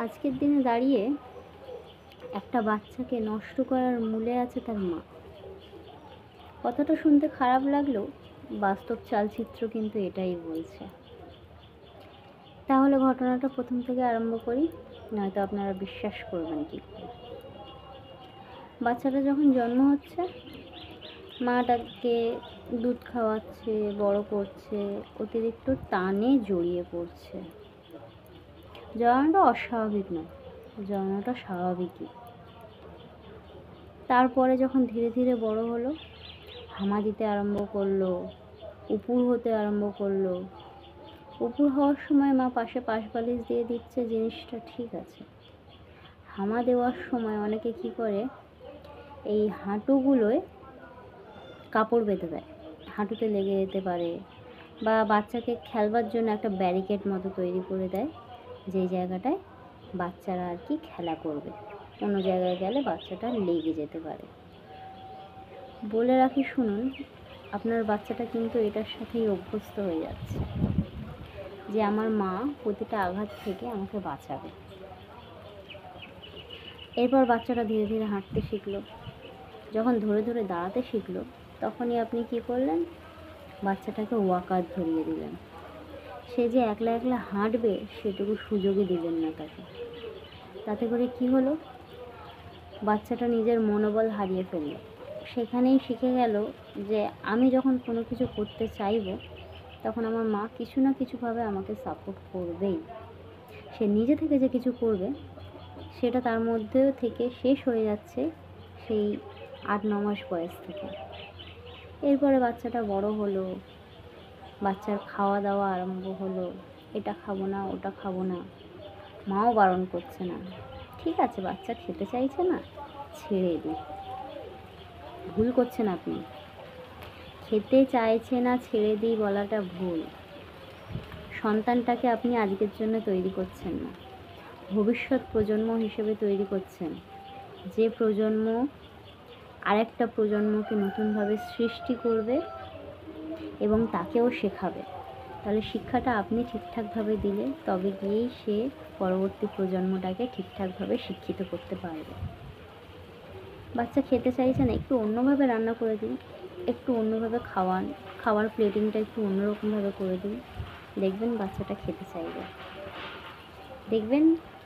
আজকের দিনে দাঁড়িয়ে একটা বাচ্চাকে নষ্ট করার মূলে আছে তার মা। কথাটা শুনতে খারাপ লাগলেও বাস্তব চালচিত্র কিন্তু এটাই বলছে। তাহলে ঘটনাটা প্রথম থেকে আরম্ভ করি, নয়তো আপনারা বিশ্বাস করবেন কি করে। বাচ্চাটা যখন জন্ম হচ্ছে, মা তাকে দুধ খাওয়াচ্ছে, বড় করছে, অতিরিক্ত টানে জড়িয়ে পড়ছে। জড়ানোটা অস্বাভাবিক নয়, জড়ানোটা স্বাভাবিকই। তারপরে যখন ধীরে ধীরে বড় হলো, হামা দিতে আরম্ভ করলো, উপুর হতে আরম্ভ করলো। উপুর হওয়ার সময় মা পাশে পাশ বালিশ দিয়ে দিচ্ছে, জিনিসটা ঠিক আছে। হামা দেওয়ার সময় অনেকে কি করে, এই হাঁটুগুলোয় কাপড় বেঁধে দেয়, হাঁটুতে লেগে যেতে পারে, বা বাচ্চাকে খেলবার জন্য একটা ব্যারিকেড মতো তৈরি করে দেয়, যেই জায়গাটায় বাচ্চারা আর কি খেলা করবে, অন্য জায়গায় গেলে বাচ্চাটা লেগে যেতে পারে। বলে রাখি শুনুন, আপনার বাচ্চাটা কিন্তু এটার সাথেই অভ্যস্ত হয়ে যাচ্ছে যে আমার মা প্রতিটা আঘাত থেকে আমাকে বাঁচাবে। এরপর বাচ্চাটা ধীরে ধীরে হাঁটতে শিখলো। যখন ধরে ধরে দাঁড়াতে শিখলো, তখনই আপনি কি করলেন, বাচ্চাটাকে ওয়াকার ধরিয়ে দিলেন। সে যে একলা একলা হাঁটবে সেটুকু সুযোগই দিলেন না তাকে। তাতে করে কি হলো, বাচ্চাটা নিজের মনোবল হারিয়ে ফেলল। সেখানেই শিখে গেল যে আমি যখন কোনো কিছু করতে চাইব, তখন আমার মা কিছু না কিছুভাবে আমাকে সাপোর্ট করবেই। সে নিজে থেকে যে কিছু করবে সেটা তার মধ্যেও থেকে শেষ হয়ে যাচ্ছে সেই 8-9 মাস বয়স থেকে। এরপরে বাচ্চাটা বড় হলো, বাচ্চার খাওয়া দাওয়া আরম্ভ হলো, এটা খাবো না, ওটা খাবো না, মাও বারণ করছে না। ঠিক আছে, বাচ্চা খেতে চাইছে না, ছেড়ে দিই। ভুল করছেন আপনি। খেতে চাইছে না ছেড়ে দিই বলাটা ভুল। সন্তানটাকে আপনি আজকের জন্য তৈরি করছেন না, ভবিষ্যৎ প্রজন্ম হিসেবে তৈরি করছেন, যে প্রজন্ম আরেকটা প্রজন্মকে নতুনভাবে সৃষ্টি করবে এবং তাকেও শেখাবে। তাহলে শিক্ষাটা আপনি ঠিকঠাকভাবে দিলে তবে গিয়েই সে পরবর্তী প্রজন্মটাকে ঠিকঠাকভাবে শিক্ষিত করতে পারবে। বাচ্চা খেতে চাইছে না, একটু অন্যভাবে রান্না করে দিন, একটু অন্যভাবে খাওয়ান, খাওয়ার প্লেটিংটা একটু অন্যরকমভাবে করে দিন, দেখবেন বাচ্চাটা খেতে চাইবে। দেখবেন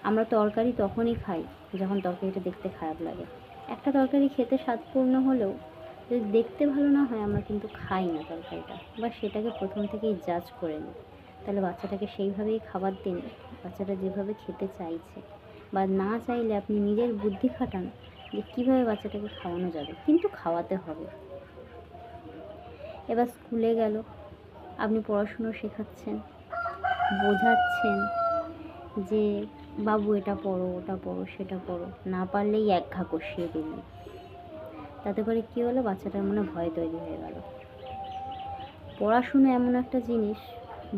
আমরা তরকারি তখনই খাই যখন তরকারিটা দেখতে খারাপ লাগে। একটা তরকারি খেতে স্বাদপূর্ণ হলেও যদি দেখতে ভালো না হয়, আমরা কিন্তু খাই না তরকারিটা, বা সেটাকে প্রথম থেকেই জাজ করে নিই। তাহলে বাচ্চাটাকে সেইভাবেই খাবার দিন, বাচ্চাটা যেভাবে খেতে চাইছে, বা না চাইলে আপনি নিজের বুদ্ধি খাটান যে কীভাবে বাচ্চাটাকে খাওয়ানো যাবে, কিন্তু খাওয়াতে হবে। এবার স্কুলে গেল, আপনি পড়াশুনো শেখাচ্ছেন, বোঝাচ্ছেন যে বাবু এটা পড়ো, ওটা পড়ো, সেটা পড়ো, না পারলেই একঘা কষিয়ে দিলেন। তাতে করে কী হলো, বাচ্চাটার মনে ভয় তৈরি হয়ে গেল। পড়াশুনো এমন একটা জিনিস,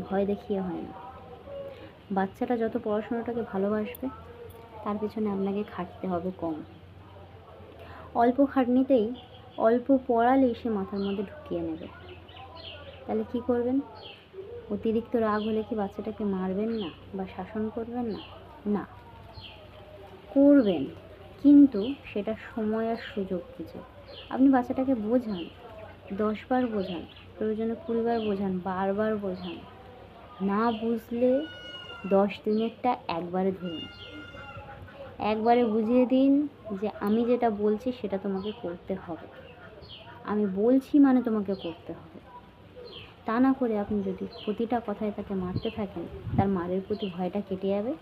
ভয় দেখিয়ে হয় না। বাচ্চাটা যত পড়াশোনাটাকে ভালোবাসবে, তার পেছনে আপনাকে খাটতে হবে কম। অল্প খাটনিতেই, অল্প পড়ালেই সে মাথার মধ্যে ঢুকিয়ে নেবে। তাহলে কি করবেন, অতিরিক্ত রাগ হলে কি বাচ্চাটাকে মারবেন না বা শাসন করবেন না? না, করবেন, কিন্তু সেটা সময় আর সুযোগ বুঝে। আপনি বাচ্চাটাকে বোঝান, 10 বার বোঝান, প্রয়োজনে 20 বার বোঝান, বারবার বোঝান। না বুঝলে 10 দিনেরটা একবারে ধরুন, একবারে বুঝিয়ে দিন যে আমি যেটা বলছি সেটা তোমাকে করতে হবে, আমি বলছি মানে তোমাকে করতে হবে। তা না করে আপনি যদি প্রতিটা কথায় তাকে মারতে থাকেন, তার মারের প্রতি ভয়টা কেটে যাবে,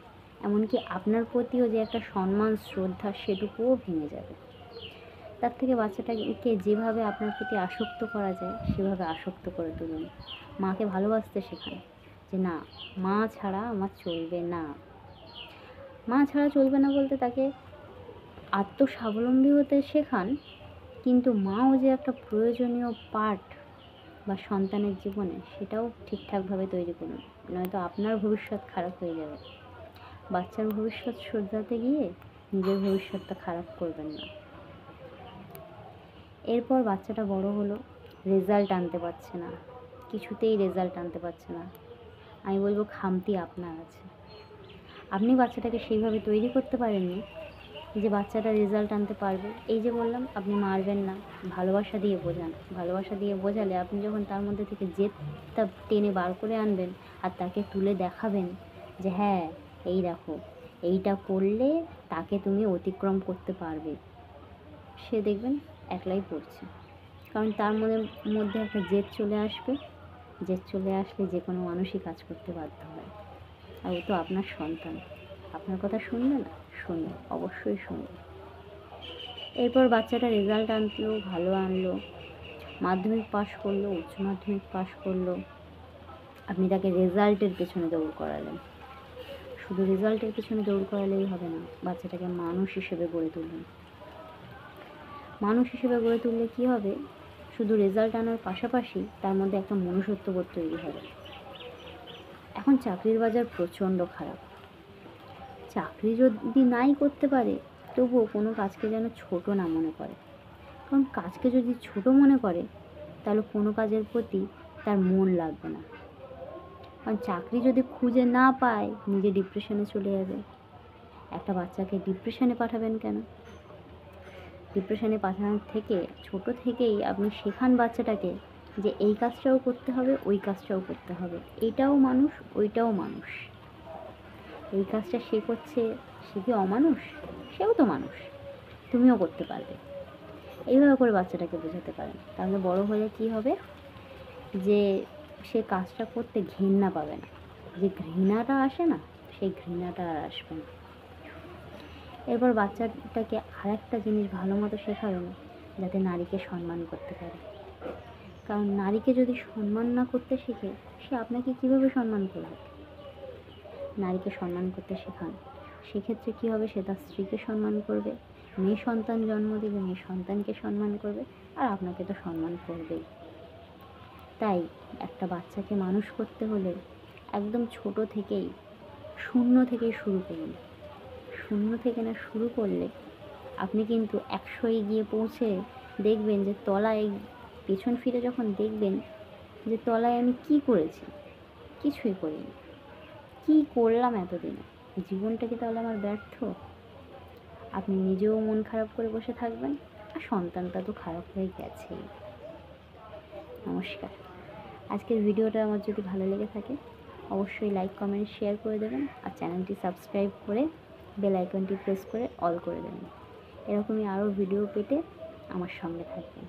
এমনকি আপনার প্রতিও যে একটা সম্মান শ্রদ্ধা সেটুকুও ভেঙে যাবে। তার থেকে বাচ্চাটাকে যেভাবে আপনার প্রতি আসক্ত করা যায় সেভাবে আসক্ত করে তুলুন। মাকে ভালোবাসতে শেখান, যে না, মা ছাড়া আমার চলবে না। মা ছাড়া চলবে না বলতে তাকে আত্মস্বাবলম্বী হতে শেখান, কিন্তু মাও যে একটা প্রয়োজনীয় পার্ট বা সন্তানের জীবনে, সেটাও ঠিকঠাকভাবে তৈরি করুন, নয়তো আপনার ভবিষ্যৎ খারাপ হয়ে যাবে। বাচ্চার ভবিষ্যৎ শোধরাতে গিয়ে নিজের ভবিষ্যৎটা খারাপ করবেন না। এরপর বাচ্চাটা বড় হলো, রেজাল্ট আনতে পারছে না, কিছুতেই রেজাল্ট আনতে পারছে না। আমি বলবো খামতি আপনার আছে। আপনি বাচ্চাটাকে সেইভাবে তৈরি করতে পারেননি যে বাচ্চাটা রেজাল্ট আনতে পারবে। এই যে বললাম, আপনি মারবেন না, ভালোবাসা দিয়ে বোঝান। ভালোবাসা দিয়ে বোঝালে আপনি যখন তার মধ্যে থেকে জেদটা টেনে বার করে আনবেন আর তাকে তুলে দেখাবেন যে হ্যাঁ, এই দেখো, এইটা করলে তাকে তুমি অতিক্রম করতে পারবে, সে দেখবেন একলাই পড়ছে। কারণ তার মধ্যে একটা জেদ চলে আসবে। জেদ চলে আসলে যে কোনো মানুষই কাজ করতে বাধ্য হয়। আর ও তো আপনার সন্তান, আপনার কথা শুনবে না? শুনবে, অবশ্যই শুনবে। এরপর বাচ্চাটা রেজাল্ট আনলো, ভালো আনলো, মাধ্যমিক পাশ করলো, উচ্চ মাধ্যমিক পাশ করলো। আপনি তাকে রেজাল্টের পেছনে দৌড় করালেন। শুধু রেজাল্টের পেছনে দৌড় করালেই হবে না, বাচ্চাটাকে মানুষ হিসেবে গড়ে তুলবেন। মানুষ হিসেবে গড়ে তুললে কী হবে, শুধু রেজাল্ট আনার পাশাপাশি তার মধ্যে একটা মনুষ্যত্ববোধ তৈরি হবে। এখন চাকরির বাজার প্রচণ্ড খারাপ। চাকরি যদি নাই করতে পারে, তবুও কোনো কাজকে যেন ছোট না মনে করে। কারণ কাজকে যদি ছোট মনে করে, তাহলে কোনো কাজের প্রতি তার মন লাগবে না। কারণ চাকরি যদি খুঁজে না পায়, নিজে ডিপ্রেশনে চলে যাবে। একটা বাচ্চাকে ডিপ্রেশনে পাঠাবেন কেন? ডিপ্রেশনে পাঠানোর থেকে ছোট থেকেই আপনি শেখান বাচ্চাটাকে যে এই কাজটাও করতে হবে, ওই কাজটাও করতে হবে, এইটাও মানুষ, ওইটাও মানুষ। এই কাজটা সে করছে, সে কি অমানুষ? সেও তো মানুষ, তুমিও করতে পারবে। এইভাবে করে বাচ্চাটাকে বোঝাতে পারেন। তাহলে বড় হলে কি হবে, যে সে কাজটা করতে ঘৃণা পাবে না। যে ঘৃণাটা আসে না, সেই ঘৃণাটা আর আসবে না। এরপর বাচ্চাটাকে আরেকটা জিনিস ভালো মতো শেখাবেন, যাতে নারীকে সম্মান করতে পারে। কারণ নারীকে যদি সম্মান না করতে শেখে, সে আপনাকে কীভাবে সম্মান করবে? নারীকে সম্মান করতে শেখান, সেক্ষেত্রে কী হবে, সে তার স্ত্রীকে সম্মান করবে, মেয়ে সন্তান জন্ম দেবে, মেয়ে সন্তানকে সম্মান করবে, আর আপনাকে তো সম্মান করবেই। তাই একটা বাচ্চাকে মানুষ করতে হলে একদম ছোট থেকেই, শূন্য থেকেই শুরু করুন। শূন্য থেকে না শুরু করলে আপনি কিন্তু 100 গিয়ে পৌঁছে দেখবেন যে তলায়, পেছন ফিরে যখন দেখবেন যে তলায় আমি কি করেছি, কিছুই করিনি, কি করলাম এতদিনে, জীবনটা কি তাহলে আমার ব্যর্থ? আপনি নিজেও মন খারাপ করে বসে থাকবেন, আর সন্তানটা তো খারাপ হয়ে গেছেই। নমস্কার। আজকের ভিডিওটা আমার যদি ভালো লেগে থাকে, অবশ্যই লাইক, কমেন্ট, শেয়ার করে দেবেন। আর চ্যানেলটি সাবস্ক্রাইব করে বেল আইকনটি প্রেস করে অল করে দেবেন। এরকমই আরও ভিডিও পেতে আমার সঙ্গে থাকবেন।